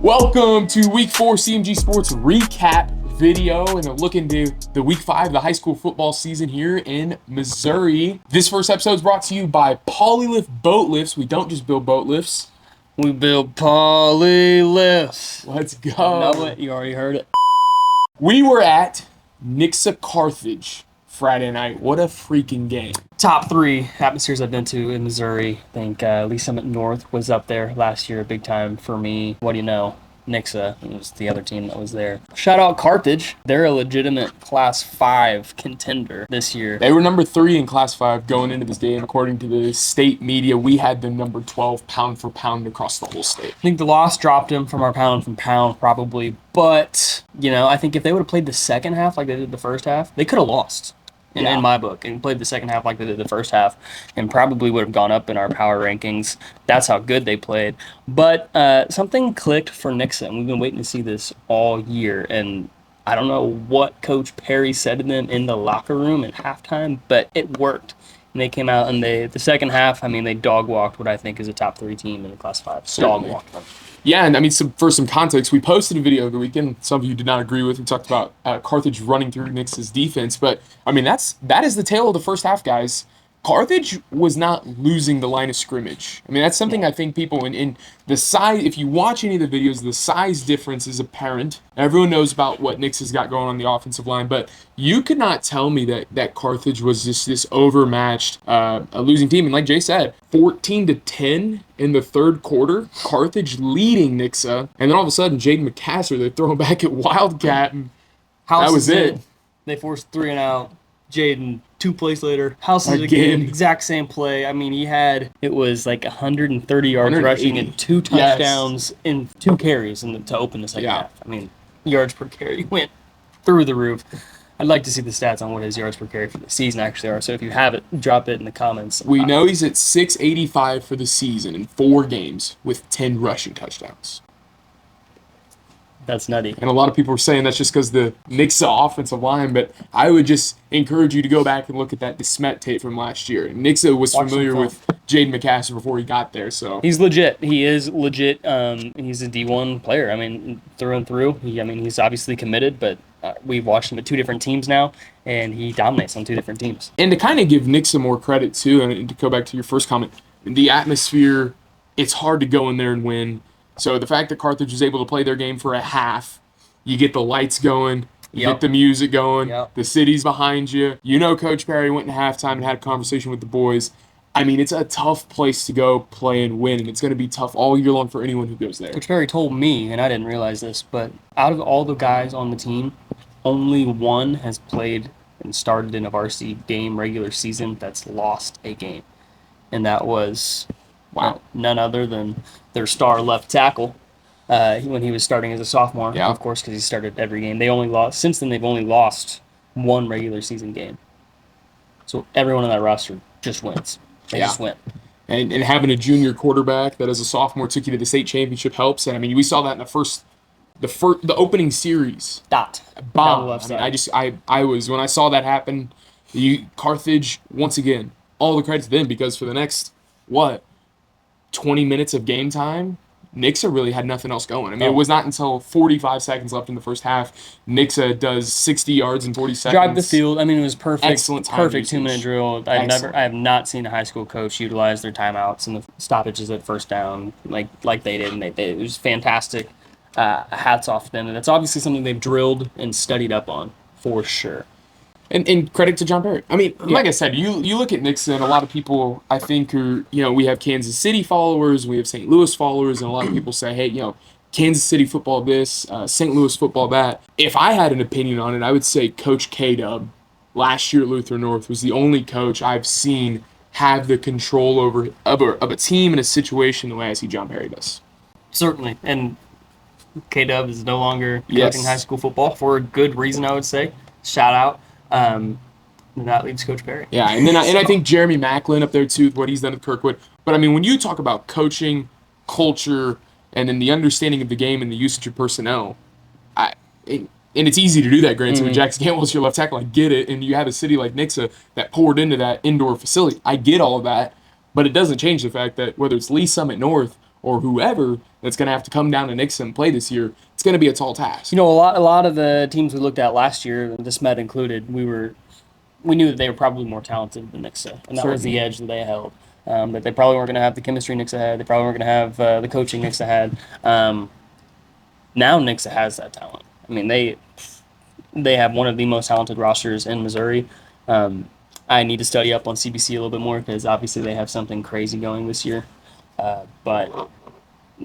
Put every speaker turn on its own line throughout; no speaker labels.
Welcome to Week 4 CMG Sports recap video and a look into the Week 5 of the high school football season here in Missouri. This first episode is brought to you by Polylift Boat Lifts. We don't just build boat lifts.
We build poly lifts.
Let's go.
You know it. You already heard it.
We were at Nixa Carthage Friday night. What a freaking game.
Top 3 atmospheres I've been to in Missouri. I think Lee Summit North was up there last year, big time for me. What do you know? Nixa was the other team that was there. Shout out Carthage. They're a legitimate Class 5 contender this year.
They were number 3 in Class 5 going into this game. According to the state media, we had them number 12 pound for pound across the whole state.
I think the loss dropped them from our pound probably. But, I think if they would have played the second half like they did the first half, they could have lost. In my book, and played the second half like they did the first half, and probably would have gone up in our power rankings. That's how good they played. But something clicked for Nixa, and we've been waiting to see this all year. And I don't know what Coach Perry said to them in the locker room at halftime, but it worked. And they came out, and the second half, they dog-walked what I think is a top 3 team in the Class 5. Dog-walked them.
Yeah, and for some context, we posted a video over the weekend. Some of you did not agree with. We talked about Carthage running through Nixa's defense, but that is the tale of the first half, guys. Carthage was not losing the line of scrimmage. That's something I think people in the size. If you watch any of the videos, the size difference is apparent. Everyone knows about what Nixa's got going on the offensive line, but you could not tell me that Carthage was just this overmatched, a losing team. And like Jay said, 14-10 in the third quarter, Carthage leading Nixa, and then all of a sudden, Jaden McCasser, they're throwing back at Wildcat, and that was it.
They forced 3 and out. Jaden, 2 plays later, House is again, exact same play. It was like 130 yards rushing and 2 touchdowns in 2 carries to open the second half. Yards per carry went through the roof. I'd like to see the stats on what his yards per carry for the season actually are. So if you have it, drop it in the comments.
We know he's at 685 for the season in 4 games with 10 rushing touchdowns.
That's nutty.
And a lot of people are saying that's just because the Nixa offensive line, but I would just encourage you to go back and look at that DeSmet tape from last year. Nixa was familiar with Jaden McCasser before he got there, so
he's legit. He is legit. He's a D1 player. Through and through. He's obviously committed, but we've watched him at 2 different teams now, and he dominates on 2 different teams.
And to kind of give Nixa more credit too, and to go back to your first comment, the atmosphere, it's hard to go in there and win. So the fact that Carthage was able to play their game for a half, you get the lights going, you get the music going, the city's behind you. Coach Perry went in halftime and had a conversation with the boys. It's a tough place to go play and win, and it's going to be tough all year long for anyone who goes there.
Coach Perry told me, and I didn't realize this, but out of all the guys on the team, only one has played and started in a varsity game regular season that's lost a game. And that was... Wow. None other than their star left tackle when he was starting as a sophomore, of course, because he started every game. Since then, they've only lost 1 regular season game. So everyone on that roster just wins. They just win.
And having a junior quarterback that as a sophomore took you to the state championship helps. And we saw that in the opening series. Bomb. I was when I saw that happen, Carthage, once again, all the credit to them, because for the next 20 minutes of game time, Nixa really had nothing else going. It was not until 45 seconds left in the first half, Nixa does 60 yards in 40 seconds.
Drive the field. It was perfect.
Excellent time
Perfect
usage.
2-minute drill. I have not seen a high school coach utilize their timeouts and the stoppages at first down like they did. And it was fantastic. Hats off to them. And that's obviously something they've drilled and studied up on for sure.
And credit to John Barrett. Like I said, you look at Nixa, and a lot of people, I think, are, we have Kansas City followers, we have St. Louis followers, and a lot of people say, hey, Kansas City football this, St. Louis football that. If I had an opinion on it, I would say Coach K-Dub last year at Luther North was the only coach I've seen have the control of a team in a situation the way I see John Barry does.
Certainly. And K-Dub is no longer coaching high school football for a good reason, I would say. Shout out. And that leaves Coach Perry.
Yeah, and then I think Jeremy Macklin up there too, what he's done with Kirkwood. But when you talk about coaching, culture, and then the understanding of the game and the usage of personnel, and it's easy to do that, Grant. So when Jackson Campbell's your left tackle, I get it. And you have a city like Nixa that poured into that indoor facility. I get all of that, but it doesn't change the fact that whether it's Lee Summit North or whoever that's going to have to come down to Nixa and play this year, it's going to be a tall task.
You know, a lot of the teams we looked at last year, this Met included, we knew that they were probably more talented than Nixa, and that was the edge that they held. But they probably weren't going to have the chemistry Nixa had. They probably weren't going to have the coaching Nixa had. Now Nixa has that talent. I mean, they have one of the most talented rosters in Missouri. I need to study up on CBC a little bit more because obviously they have something crazy going this year. But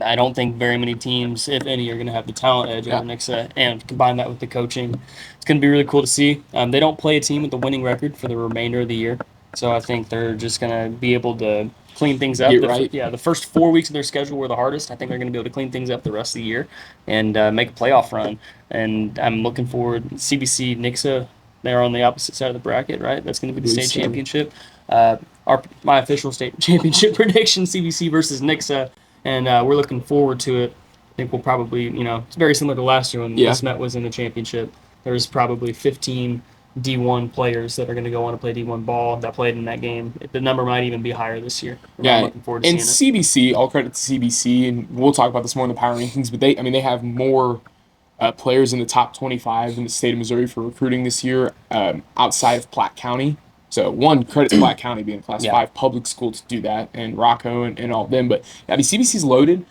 I don't think very many teams, if any, are going to have the talent edge over Nixa, and combine that with the coaching. It's going to be really cool to see. They don't play a team with a winning record for the remainder of the year, so I think they're just going to be able to clean things up. The first 4 weeks of their schedule were the hardest. I think they're going to be able to clean things up the rest of the year and make a playoff run. And I'm looking forward. CBC, Nixa, they're on the opposite side of the bracket, right? That's going to be the state championship. My official state championship prediction: CBC versus Nixa. And we're looking forward to it. I think we'll probably, it's very similar to last year when this Met was in the championship. There's probably 15 D1 players that are going to go on to play D1 ball that played in that game. The number might even be higher this year. I'm looking forward to seeing it.
CBC, all credit to CBC, and we'll talk about this more in the power rankings, but they have more players in the top 25 in the state of Missouri for recruiting this year outside of Platte County. So, one, credit to Platte County being a Class 5 public school to do that, and Rocco and all of them. But, CBC's loaded.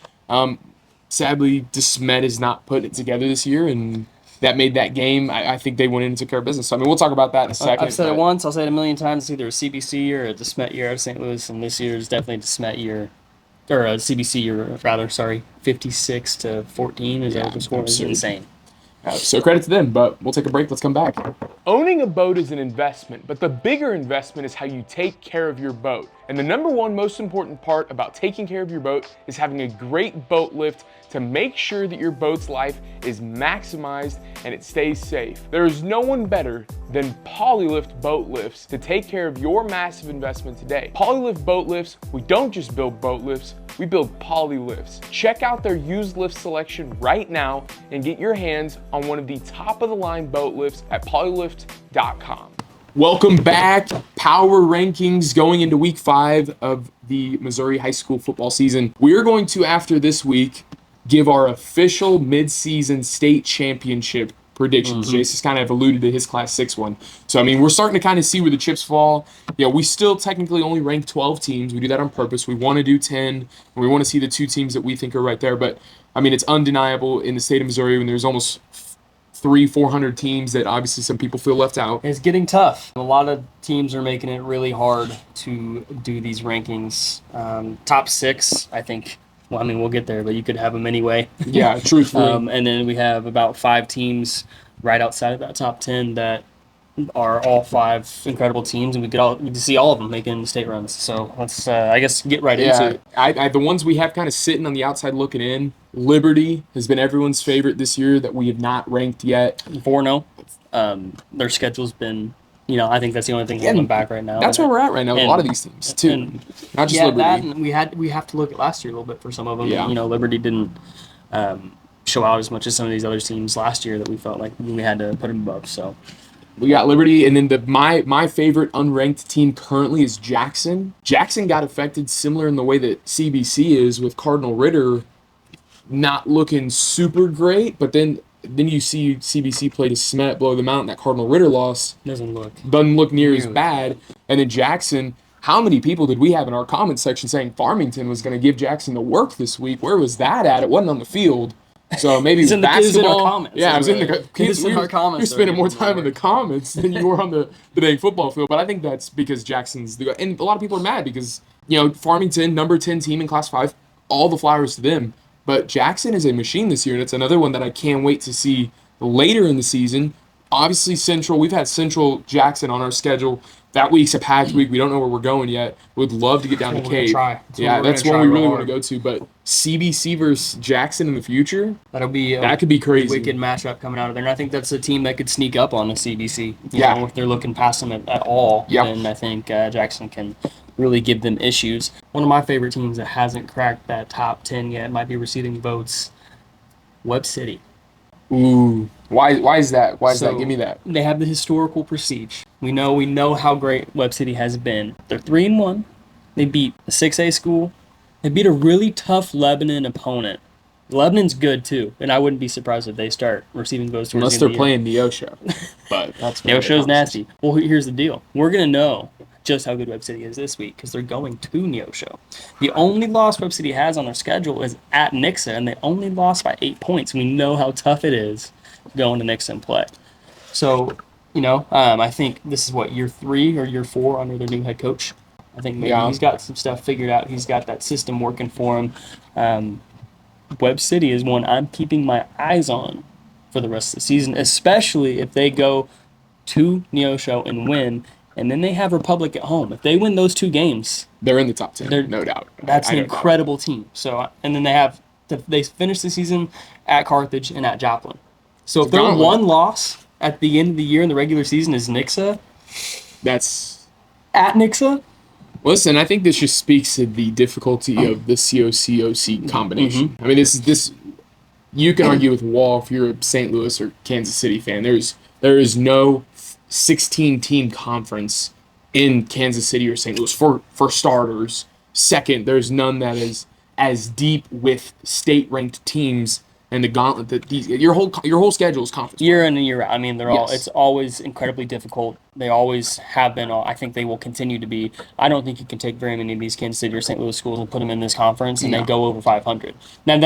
Sadly, DeSmet is not putting it together this year, and that made that game. I think they went in and took care of business. So, we'll talk about that in a second.
I've said it once. I'll say it a million times. It's either a CBC year or a DeSmet year out of St. Louis, and this year is definitely a DeSmet year, or a CBC year, rather, 56-14 is the score. It's insane.
So credit to them, but we'll take a break. Let's come back. Owning a boat is an investment, but the bigger investment is how you take care of your boat. And the number one most important part about taking care of your boat is having a great boat lift to make sure that your boat's life is maximized and it stays safe. There is no one better than Polylift Boat Lifts to take care of your massive investment today. Polylift Boat Lifts, we don't just build boat lifts, we build poly lifts. Check out their used lift selection right now and get your hands on one of the top of the line boat lifts at polylift.com. Welcome back. Power rankings going into week 5 of the Missouri high school football season. We're going to, after this week, give our official midseason state championship predictions. Jace has kind of alluded to his Class 6 one. So, we're starting to kind of see where the chips fall. We still technically only rank 12 teams. We do that on purpose. We want to do 10, and we want to see the 2 teams that we think are right there. But, it's undeniable in the state of Missouri when there's almost 300-400 teams that obviously some people feel left out.
It's getting tough. A lot of teams are making it really hard to do these rankings. Top 6, I think. Well, we'll get there, but you could have them anyway.
Yeah, truthfully.
And then we have about 5 teams right outside of that top 10 that are all 5 incredible teams, and we could see all of them making state runs. So let's, I guess, get right into it.
The ones we have kind of sitting on the outside looking in, Liberty has been everyone's favorite this year that we have not ranked yet.
4-0. Their schedule's been... I think that's the only thing holding them back right now.
That's where we're at right now with a lot of these teams, too. Not just Liberty.
That, and we have to look at last year a little bit for some of them. Yeah. Liberty didn't show out as much as some of these other teams last year that we felt like we had to put them above. So
we got Liberty, and then my favorite unranked team currently is Jackson. Jackson got affected similar in the way that CBC is, with Cardinal Ritter not looking super great, but then you see CBC play to Smet, blow them out, and that Cardinal Ritter loss doesn't look near as bad. And then Jackson, how many people did we have in our comment section saying Farmington was going to give Jackson the work this week? Where was that at? It wasn't on the field. So maybe it was basketball.
In our comments.
Yeah, it was in the kids.
In our comments.
You're spending more time in the comments than you were on the dang football field. But I think that's because Jackson's and a lot of people are mad because Farmington, number 10 team in Class 5, all the flowers to them. But Jackson is a machine this year, and it's another one that I can't wait to see later in the season. Obviously, Central, we've had Central Jackson on our schedule. That week's a packed week. We don't know where we're going yet. We'd love to get down to Cave. That's one we really want to go to. But CBC versus Jackson in the future, that could be crazy.
Wicked matchup coming out of there. And I think that's a team that could sneak up on the CBC. If they're looking past them at all, then I think Jackson can really give them issues. One of my favorite teams that hasn't cracked that top 10 yet might be receiving votes, Webb City.
Ooh, why is that? Why is that? Give me that.
They have the historical prestige. We know how great Webb City has been. They're 3-1. They beat a 6A school, They beat a really tough Lebanon opponent. Lebanon's good too, and I wouldn't be surprised if they start receiving votes towards
Unless
the
they're
end of the
playing Neosho. But that's
year.
another
Neosho's
conversation.
nasty. Well, here's the deal. We're going to know just how good Web City is this week because they're going to Neosho. The only loss Web City has on their schedule is at Nixa, and they only lost by 8 points. We know how tough it is going to Nixa and play. So, I think this is what, year 3 or year 4 under their new head coach. I think maybe
Yeah.
he's got some stuff figured out. He's got that system working for him. Web City is one I'm keeping my eyes on for the rest of the season, especially if they go to Neosho and win, and then they have Republic at home. If they win those 2 games,
They're in the top 10,
they're
no doubt.
that's
I
an
don't doubt
incredible team. So, and then they finish the season at Carthage and at Joplin. So if their
Gauntlet.
one loss at the end of the year in the regular season is Nixa
That's
at Nixa,
Listen, I think this just speaks to the difficulty of the COCOC combination. I mean, this you can argue with Wall if you're a St. Louis or Kansas City fan. There is no 16 team conference in Kansas City or St. Louis for starters. Second, there's none that is as deep with state ranked teams and the gauntlet that your whole schedule is conference
year in and year out. I mean,
Yes.
it's always incredibly difficult. They always have been. I think they will continue to be. I don't think you can take very many of these Kansas City or St. Louis schools and put them in this conference and
No.
they go over 500. Now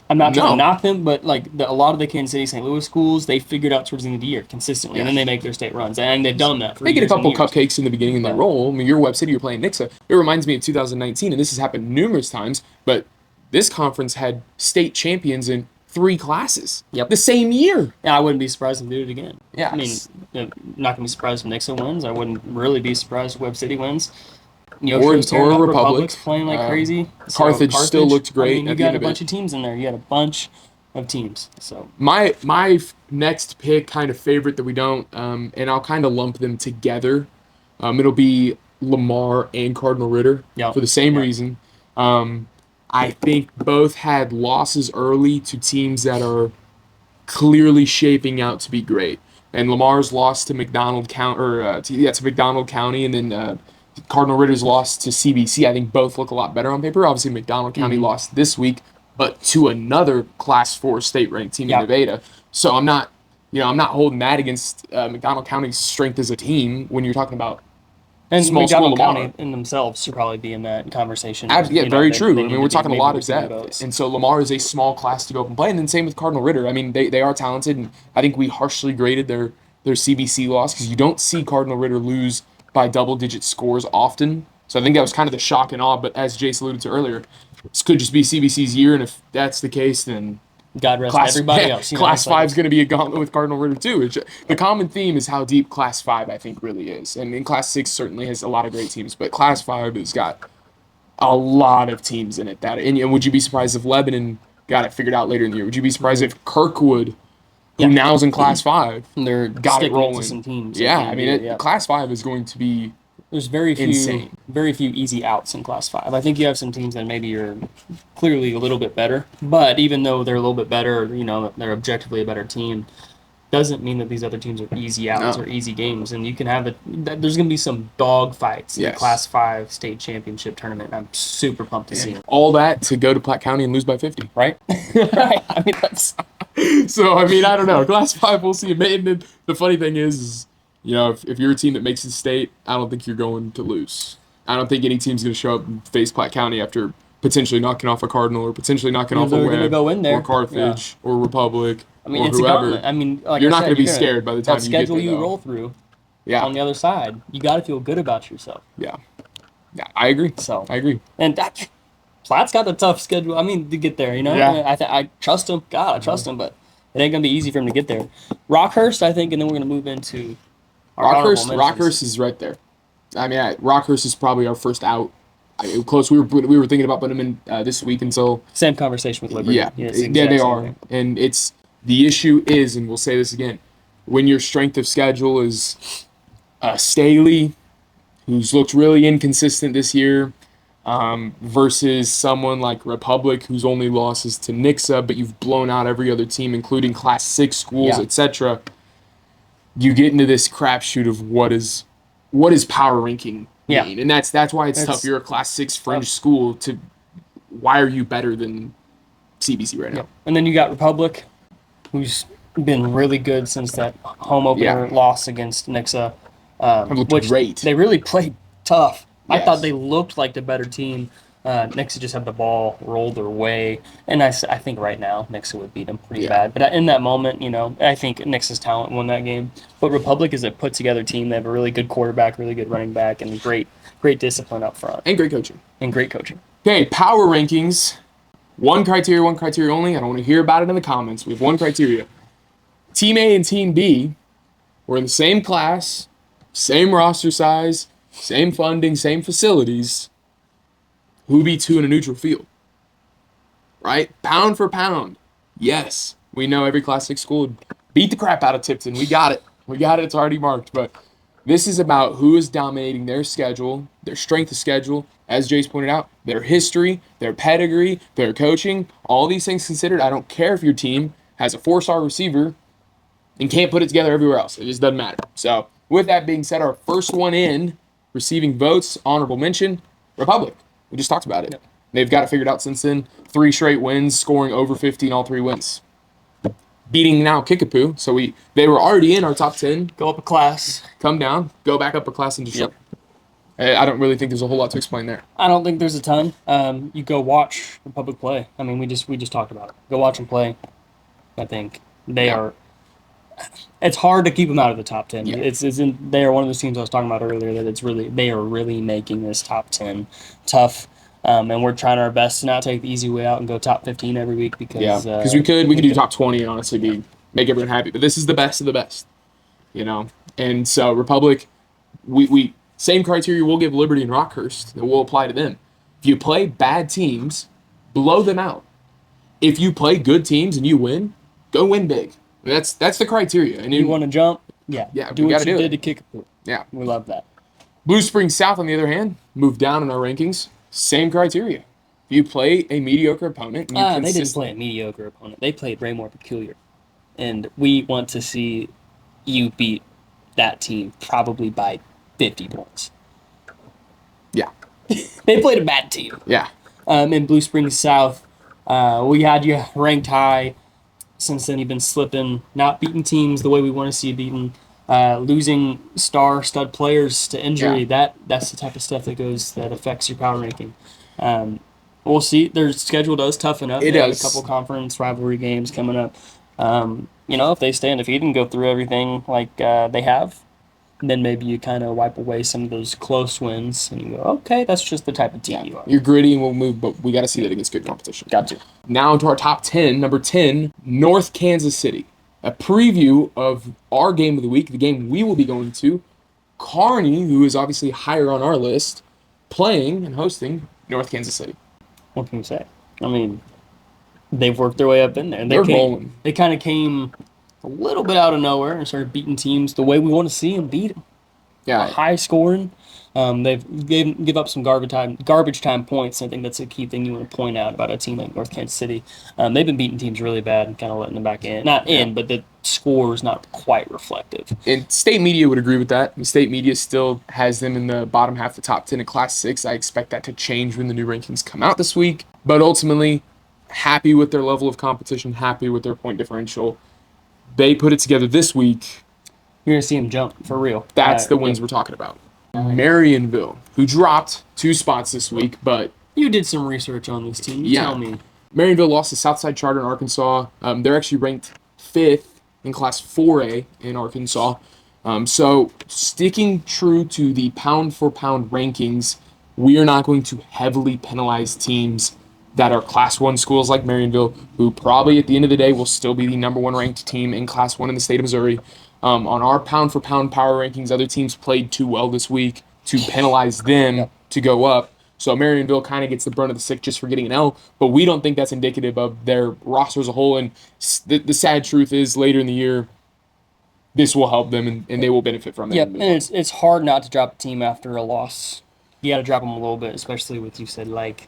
I'm not trying
No.
to knock them, but like a lot of the Kansas City, St. Louis schools, they figured out towards the end of the year consistently, and then they make their state runs, and they've done that. For
They get a
years and
couple
years.
cupcakes in the beginning in that role. I mean, your Web City, you're playing Nixa. It reminds me of 2019, and this has happened numerous times, but this conference had state champions in 3 classes.
Yep.
The same year.
Yeah, I wouldn't be surprised if they do it again.
Yeah.
I mean, not gonna be surprised if Nixa wins. I wouldn't really be surprised if Web City wins. Neosho's tearing up,
Republic.
Republic's playing like crazy. So
Carthage still looked great
I mean, you
at the
got
end
a
of
bunch
it.
of teams in there. You got a bunch of teams. So
My next pick, kind of favorite that we don't, and I'll kind of lump them together. It'll be Lamar and Cardinal Ritter
Yep.
for the same
Yep.
reason. I think both had losses early to teams that are clearly shaping out to be great. And Lamar's lost to McDonald County, to McDonald County, and then Cardinal Ritter's lost to CBC. I think both look a lot better on paper. Obviously, McDonald County lost this week, but to another Class 4 state-ranked team in Nevada. So I'm not holding that against McDonald County's strength as a team when you're talking about
and
small
McDonald
school Lamar.
County in themselves should probably be in that conversation.
Yeah, very true.
They
I mean,
need
we're
to
talking a
maybe
lot of
receiving
depth.
votes.
And so Lamar is a small class to go up and play. And then same with Cardinal Ritter. I mean, they are talented, and I think we harshly graded their CBC loss because you don't see Cardinal Ritter lose by double-digit scores often. So I think that was kind of the shock and awe. But as Jace alluded to earlier, this could just be CBC's year, and if that's the case, then
God rest everybody else.
Class 5 is going to be a gauntlet with Cardinal Ritter too. The common theme is how deep Class 5 I think really is, and in Class 6 certainly has a lot of great teams, but Class 5 has got a lot of teams in it. And would you be surprised if Lebanon got it figured out later in the year? Would you be surprised if Kirkwood, who now is in Class 5,
They're
got it
sticking
rolling?
to some teams.
Yeah, I mean, Class 5 is going to be
There's very few easy outs in Class 5. I think you have some teams that maybe are clearly a little bit better, but even though they're a little bit better, they're objectively a better team, doesn't mean that these other teams are easy outs or easy games. And you can have there's going to be some dog fights in the Class 5 state championship tournament. I'm super pumped to see it.
All that to go to Platte County and lose by 50.
Right? Right. I mean, that's...
So, I mean, I don't know. Class 5, we'll see. And the funny thing is if you're a team that makes the state, I don't think you're going to lose. I don't think any team's going to show up and face Platte County after potentially knocking off a Cardinal or potentially knocking off a Webb
go in there.
or Carthage or Republic or
it's
whoever.
a gauntlet. I mean, like
you're
I
not
said,
going to be scared by the time
that
you get there.
schedule you
though.
roll through
Yeah.
on the other side, you got to feel good about yourself.
Yeah, I agree.
So
I agree.
And Platte's got a tough schedule. I mean, to get there,
Yeah.
I trust him. God, I trust him, but it ain't gonna be easy for him to get there. Rockhurst, I think, and then we're gonna move into
Rockhurst is right there. I mean, Rockhurst is probably our first out. Close. We were thinking about putting them in this week until
same conversation with Liberty.
Yeah,
it's the
yeah,
exact
they
same
are.
thing.
And the issue is, and we'll say this again, when your strength of schedule is Staley, who's looked really inconsistent this year, versus someone like Republic, whose only loss is to Nixa, but you've blown out every other team, including Class 6 schools, etc. You get into this crapshoot of what is power ranking mean, and that's why it's tough. You're a Class 6 fringe school to why are you better than CBC right now?
And then you got Republic, who's been really good since that home opener loss against Nixa. Which
great.
They really played tough.
Yes.
I thought they looked like the better team. Nixa just had the ball rolled their way. And I think right now Nixa would beat them pretty bad. But in that moment, I think Nixa's talent won that game. But Republic is a put-together team. They have a really good quarterback, really good running back, and great discipline up front.
And great coaching.
Okay,
power rankings. One criteria only. I don't want to hear about it in the comments. We have one criteria. Team A and Team B were in the same class, same roster size, same funding, same facilities. Who beats who in a neutral field? Right? Pound for pound. Yes, we know every Class 6 school would beat the crap out of Tipton. We got it. It's already marked. But this is about who is dominating their schedule, their strength of schedule, as Jace pointed out, their history, their pedigree, their coaching, all these things considered. I don't care if your team has a 4-star receiver and can't put it together everywhere else. It just doesn't matter. So with that being said, our first one in, receiving votes, honorable mention, Republic. We just talked about it.
Yep.
They've got it figured out since then. 3 straight wins, scoring over 50 in all 3 wins. Beating now Kickapoo. So they were already in our top 10.
go up a class.
Come down, go back up a class and just I don't really think there's a whole lot to explain there.
I don't think there's a ton. You go watch Republic play. I mean, we just talked about it. Go watch them play. I think they are. It's hard to keep them out of the top 10.
Yeah.
They are one of those teams I was talking about earlier that they are really making this top 10 tough. And we're trying our best to not take the easy way out and go top 15 every week because
we could do top 20 and honestly make everyone happy. But this is the best of the best, And so Republic, we same criteria we'll give Liberty and Rockhurst that will apply to them. If you play bad teams, blow them out. If you play good teams and you win, go win big. That's the criteria. And
you want to jump?
Yeah.
Do what you did to Kickapoo.
Yeah,
we love that.
Blue Springs South, on the other hand, moved down in our rankings. Same criteria. If you play a mediocre opponent,
they didn't play a mediocre opponent. They played way more peculiar, and we want to see you beat that team probably by 50 points.
Yeah,
they played a bad team.
Yeah.
In Blue Springs South, we had you ranked high. Since then, you've been slipping, not beating teams the way we want to see you beaten, losing stud players to injury.
Yeah.
That's the type of stuff that affects your power ranking. We'll see. Their schedule does toughen up.
It
They have
does.
a couple conference rivalry games coming up. If they stay undefeated and go through everything like they have, then maybe you kind of wipe away some of those close wins and you go, okay, that's just the type of team you are.
You're gritty and we'll move, but we got to see that against good competition.
Got to.
Now to our top 10. Number 10, North Kansas City. A preview of our game of the week, the game we will be going to. Kearney, who is obviously higher on our list, playing and hosting North Kansas City.
What can you say? I mean, they've worked their way up in there.
They're rolling.
They kind of came a little bit out of nowhere and started beating teams the way we want to see them beat them.
Yeah.
High scoring. They've give up some garbage time points. I think that's a key thing you want to point out about a team like North Kansas City. They've been beating teams really bad and kind of letting them back in. Not in, but the score is not quite reflective.
And state media would agree with that. The state media still has them in the bottom half of the top 10 in Class 6. I expect that to change when the new rankings come out this week. But ultimately, happy with their level of competition, happy with their point differential. They put it together this week.
You're going to see them jump, for real.
That's the wins we're talking about. Marionville, who dropped 2 spots this week, but...
You did some research on this team. Tell me.
Marionville lost to Southside Charter in Arkansas. They're actually ranked 5th in Class 4A in Arkansas. So sticking true to the pound-for-pound rankings, we are not going to heavily penalize teams that are Class 1 schools like Marionville, who probably at the end of the day will still be the number 1 ranked team in Class 1 in the state of Missouri. On our pound-for-pound power rankings, other teams played too well this week to penalize them to go up. So Marionville kind of gets the brunt of the stick just for getting an L, but we don't think that's indicative of their roster as a whole. And the sad truth is later in the year, this will help them and they will benefit from it.
Yep, and it's hard not to drop a team after a loss. You got to drop them a little bit, especially with, you said, like,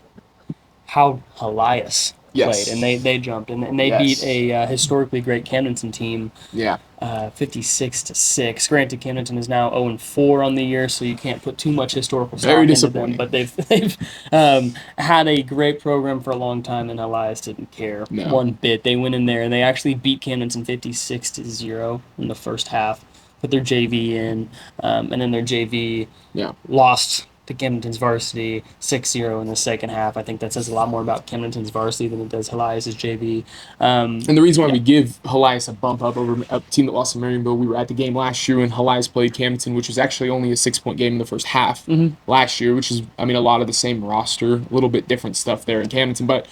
how Elias played. And they jumped, and they beat a historically great Camdenton team.
Yeah.
56-6. Granted, Camdenton is now 0-4 on the year, so you can't put too much historical stock
Very
into
disappointing.
them. But they've had a great program for a long time, and Elias didn't care one bit. They went in there and they actually beat Camdenton 56-0 in the first half. Put their JV in, and then their JV lost to Camdenton's varsity 6-0 in the second half. I think that says a lot more about Camdenton's varsity than it does Elias's JV.
And the reason why we give Elias a bump up over a team that lost to Marionville, we were at the game last year when Elias played Camdenton, which was actually only a 6-point game in the first half last year, which is, I mean, a lot of the same roster, a little bit different stuff there in Camdenton. But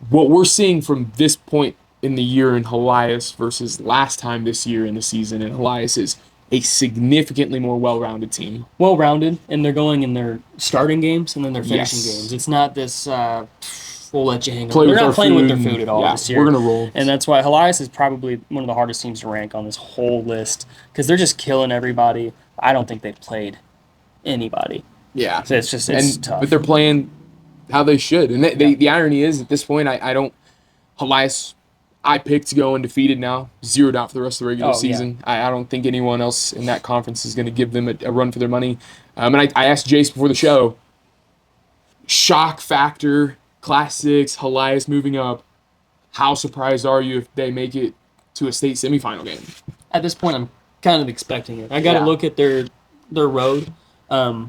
what we're seeing from this point in the year in Elias versus last time this year in the season in Elias is a significantly more well-rounded team.
Well-rounded, and they're going in their starting games and then their finishing games. It's not this, we'll let you hang on. They're not playing with their food at all this year.
We're going to roll.
And that's why Elias is probably one of the hardest teams to rank on this whole list because they're just killing everybody. I don't think they've played anybody.
Yeah.
So it's tough.
But they're playing how they should. And the irony is, at this point, Elias, I picked to go undefeated now, zeroed out for the rest of the regular season. Yeah. I don't think anyone else in that conference is going to give them a run for their money. And I asked Jace before the show, shock factor, Class 6, Elias moving up, how surprised are you if they make it to a state semifinal game?
At this point, I'm kind of expecting it. I got to look at their road.
I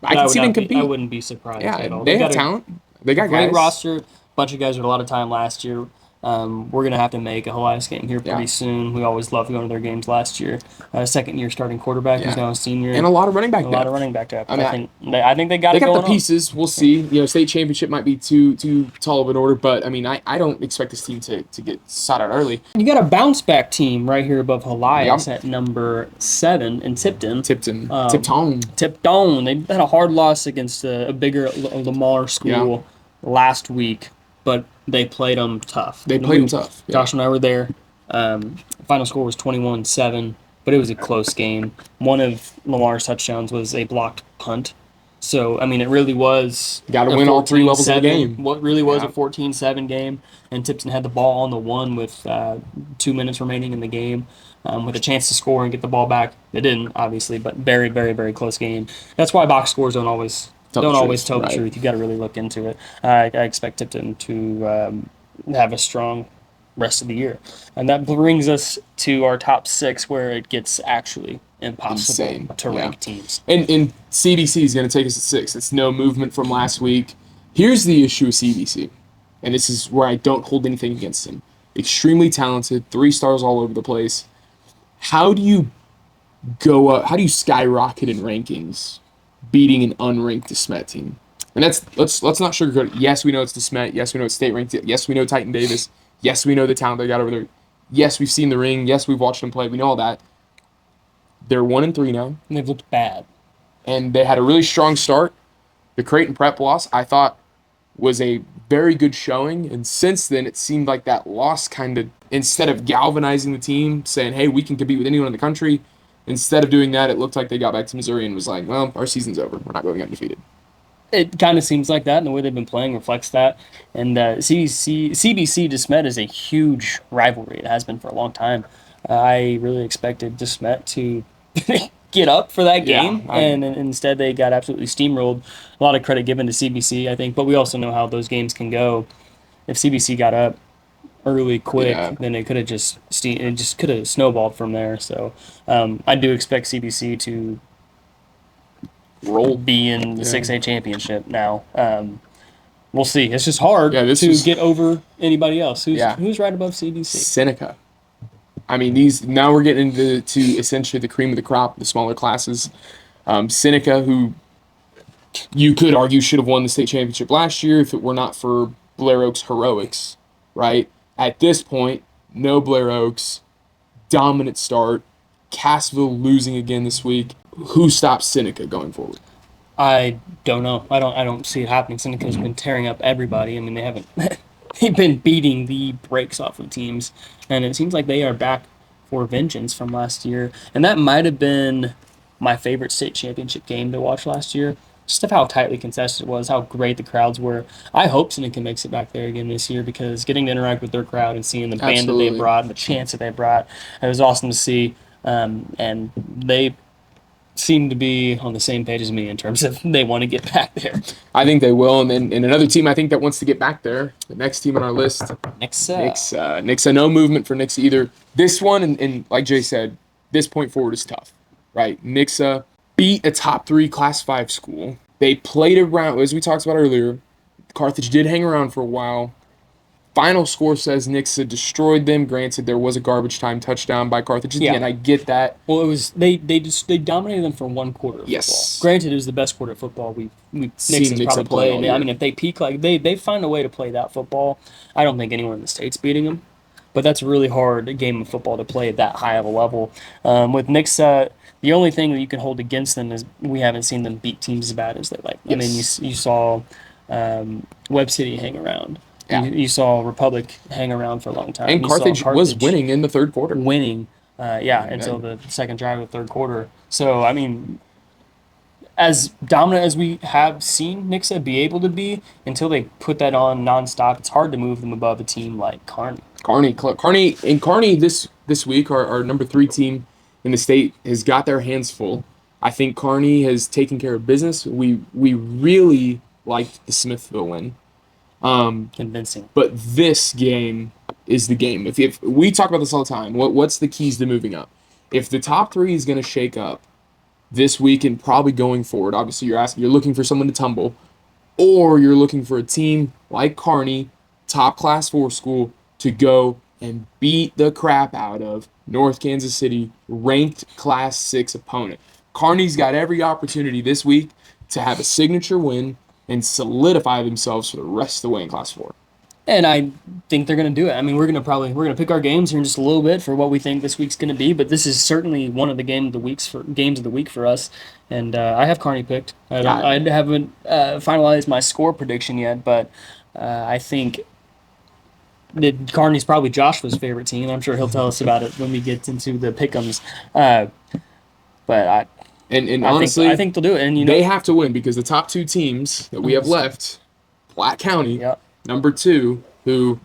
can see them compete.
I wouldn't be surprised at all.
They have talent. They got
great
guys.
roster. Bunch of guys with a lot of time last year. We're going to have to make a Elias game here pretty soon. We always loved going to their games last year. Second-year starting quarterback who's now a senior.
And a lot of running back depth.
A lot of running back depth. I think they got it going on. They
got the pieces. We'll see. State championship might be too tall of an order, but, I mean, I don't expect this team to get sought out early.
You got a bounce-back team right here above Elias at number 7 in Tipton.
Tipton.
They had a hard loss against a bigger Lamar school last week, but they played them tough. Josh and I were there. Final score was 21-7, but it was a close game. One of Lamar's touchdowns was a blocked punt. So, I mean, it really was
got to win all 3 levels of the game.
What really was a 14-7 game, and Tipton had the ball on the 1 with 2 minutes remaining in the game with a chance to score and get the ball back. They didn't, obviously, but very, very, very close game. That's why box scores don't always tell the truth. You got to really look into it. I expect Tipton to have a strong rest of the year, and that brings us to our top 6, where it gets actually impossible to rank teams.
And CBC is going to take us at 6. It's no movement from last week. Here's the issue with CBC, and this is where I don't hold anything against them. Extremely talented, 3 stars all over the place. How do you go up? How do you skyrocket in rankings, beating an unranked DeSmet team? And let's not sugarcoat it. Yes, we know it's DeSmet. Yes, we know it's state ranked. Yes, we know Titan Davis. Yes, we know the talent they got over there. Yes, we've seen the ring. Yes, we've watched them play. We know all that. They're 1-3 now.
And they've looked bad.
And they had a really strong start. The Creighton Prep loss, I thought, was a very good showing. And since then, it seemed like that loss kind of, instead of galvanizing the team, saying, hey, we can compete with anyone in the country, instead of doing that, it looked like they got back to Missouri and was like, well, our season's over. We're not going undefeated.
It kind of seems like that, and the way they've been playing reflects that. And CBC DeSmet is a huge rivalry. It has been for a long time. I really expected DeSmet to get up for that game, and instead they got absolutely steamrolled. A lot of credit given to CBC, I think, but we also know how those games can go. If CBC got up early, quick, then it could have just snowballed from there. So I do expect CBC to be in the 6A championship now. We'll see. It's just hard to get over anybody else. Who's right above CBC?
Seneca. I mean, now we're getting into essentially the cream of the crop, the smaller classes. Seneca, who you could argue should have won the state championship last year if it were not for Blair Oaks' heroics, right? At this point, no Blair Oaks, dominant start, Cassville losing again this week. Who stops Seneca going forward?
I don't know. I don't see it happening. Seneca's been tearing up everybody. I mean, they haven't. They've been beating the brakes off of teams, and it seems like they are back for vengeance from last year. And that might have been my favorite state championship game to watch last year. just of how tightly contested it was, how great the crowds were. I hope Seneca makes it back there again this year because getting to interact with their crowd and seeing the band that they
Absolutely.
brought, the chants that they brought, it was awesome to see. And they seem to be on the same page as me in terms of they want to get back there.
I think they will. And then and another team I think that wants to get back there, the next team on our list,
Nixa.
Nixa. No movement for Nixa either. This one, and like Jay said, this point forward is tough, right? Nixa beat a top 3 Class 5 school. They played around, as we talked about earlier. Carthage did hang around for a while. Final score says Nixa destroyed them. Granted, there was a garbage time touchdown by Carthage at the end. I get that.
Well, it was they dominated them for one quarter of
Yes.
football. Granted, it was the best quarter of football we've
Seen
Nixon's
Nixa
probably
play all
played.
year.
I mean, if they peak like they find a way to play that football, I don't think anyone in the state's beating them. But that's a really hard game of football to play at that high of a level. With Nixa, the only thing that you can hold against them is we haven't seen them beat teams as bad as they like. I mean, you saw Webb City hang around.
Yeah.
You saw Republic hang around for a long time.
And
You saw
Carthage was winning in the third quarter.
Winning, until the second drive of the third quarter. So, I mean, as dominant as we have seen Nixa be able to be, until they put that on nonstop, it's hard to move them above a team like Kearney.
Kearney this week, our number 3 team in the state, has got their hands full. I think Kearney has taken care of business. We really liked the Smithville win.
Convincing.
But this game is the game. If we talk about this all the time, what's the keys to moving up? If the top 3 is going to shake up this week and probably going forward, obviously you're looking for someone to tumble, or you're looking for a team like Kearney, top Class 4 school, to go and beat the crap out of North Kansas City, ranked Class 6 opponent. Kearney's got every opportunity this week to have a signature win and solidify themselves for the rest of the way in Class 4.
And I think they're going to do it. I mean, we're going to pick our games here in just a little bit for what we think this week's going to be, but this is certainly one of the games of the week for us. And I have Kearney picked. I haven't finalized my score prediction yet, but I think that Kearney's probably Joshua's favorite team. I'm sure he'll tell us about it when we get into the pick'ems. But
honestly,
I think they'll do it. And
they have to win because the top 2 teams that we have left, Platte County, number 2, who,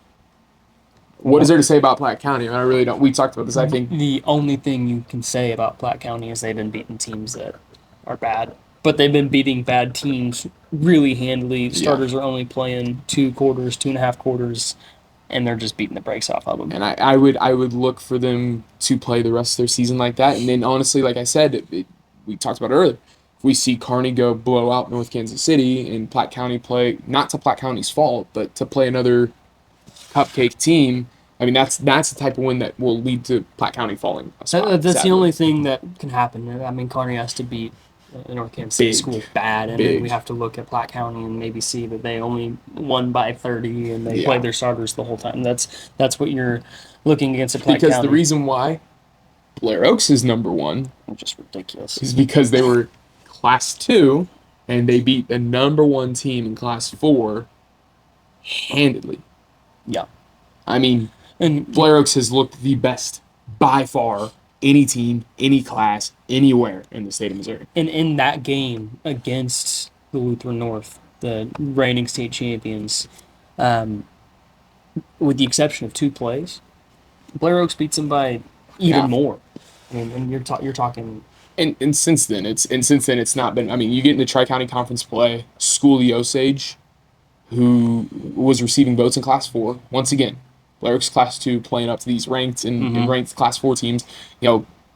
what is there to say about Platte County? I really don't. We talked about this, I think.
The only thing you can say about Platte County is they've been beating teams that are bad. But they've been beating bad teams really handily. Starters are only playing 2.5 quarters, and they're just beating the brakes off of them.
And I would look for them to play the rest of their season like that. And then, honestly, like I said, we talked about earlier, if we see Kearney go blow out North Kansas City and Platte County play, not to Platte County's fault, but to play another cupcake team, I mean, that's the type of win that will lead to Platte County falling a spot,
That's
sadly.
the only thing that can happen. I mean, Kearney has to beat North Kansas City school bad, and then we have to look at Platte County and maybe see that they only won by 30 and they played their starters the whole time. That's what you're looking against at Platte County.
Because the reason why Blair Oaks is number 1,
just ridiculous,
is because they were Class 2 and they beat the number 1 team in Class 4 handedly.
Yeah.
I mean,
and
Blair Oaks has looked the best by far, any team, any class, anywhere in the state of Missouri.
And in that game against the Lutheran North, the reigning state champions, with the exception of 2 plays, Blair Oaks beats them by even more. I mean, and you're talking.
And since then it's not been. I mean, you get into Tri-County Conference play. Schoolie Osage, who was receiving votes in Class 4, once again, Blair Oaks Class 2 playing up to these ranked and ranked Class 4 teams.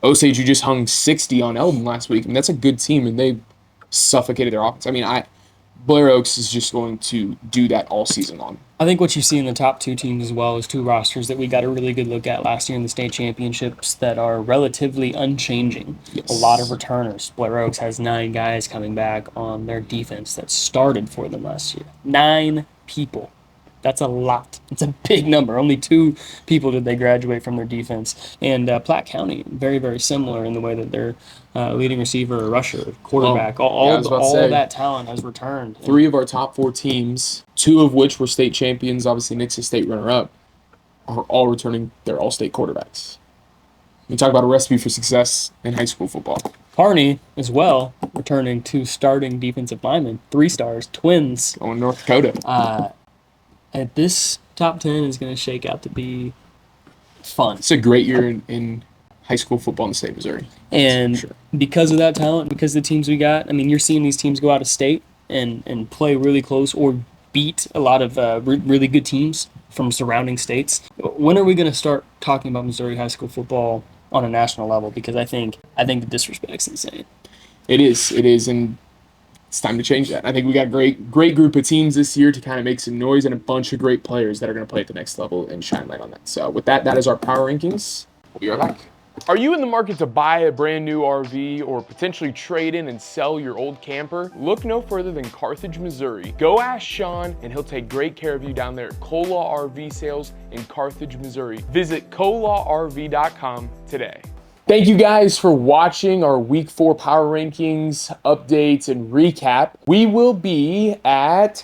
Osage, who just hung 60 on Eldon last week. I mean, that's a good team, and they suffocated their offense. I mean, Blair Oaks is just going to do that all season long.
I think what you see in the top 2 teams as well is 2 rosters that we got a really good look at last year in the state championships that are relatively unchanging.
Yes.
A lot of returners. Blair Oaks has 9 guys coming back on their defense that started for them last year. 9 people. That's a lot. It's a big number. Only 2 people did they graduate from their defense. And Platte County, very, very similar in the way that their leading receiver, rusher, quarterback, all that talent has returned.
3 of our top 4 teams, 2 of which were state champions, obviously Nixa state runner-up, are all returning their all-state quarterbacks. We talk about a recipe for success in high school football.
Kearney as well, returning 2 starting defensive linemen, 3 stars, twins.
Going North Dakota.
This top 10 is going to shake out to be fun.
It's a great year in high school football in the state of Missouri.
And because of that talent, because of the teams we got, I mean, you're seeing these teams go out of state and play really close or beat a lot of really good teams from surrounding states. When are we going to start talking about Missouri high school football on a national level? Because I think the disrespect's insane.
It is, and it's time to change that. I think we got great group of teams this year to kind of make some noise and a bunch of great players that are going to play at the next level and shine light on that. So with that, that is our power rankings. We'll be right back. Are you in the market to buy a brand new RV or potentially trade in and sell your old camper? Look no further than Carthage, Missouri. Go ask Sean and he'll take great care of you down there at Colaw RV Sales in Carthage, Missouri. Visit colawrv.com today. Thank you guys for watching our Week 4 Power Rankings, updates, and recap. We will be at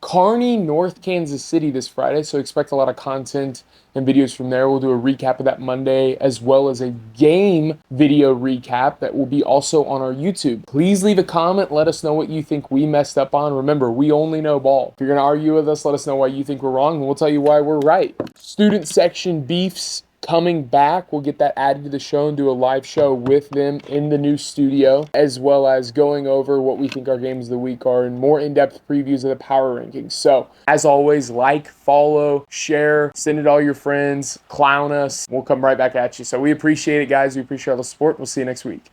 Kearney, North Kansas City this Friday, so expect a lot of content and videos from there. We'll do a recap of that Monday, as well as a game video recap that will be also on our YouTube. Please leave a comment. Let us know what you think we messed up on. Remember, we only know ball. If you're going to argue with us, let us know why you think we're wrong, and we'll tell you why we're right. Student section beefs coming back. We'll get that added to the show and do a live show with them in the new studio, as well as going over what we think our games of the week are and more in-depth previews of the power rankings. So as always, like, follow, share, send it to all your friends, clown us. We'll come right back at you. So we appreciate it, guys. We appreciate all the support. We'll see you next week.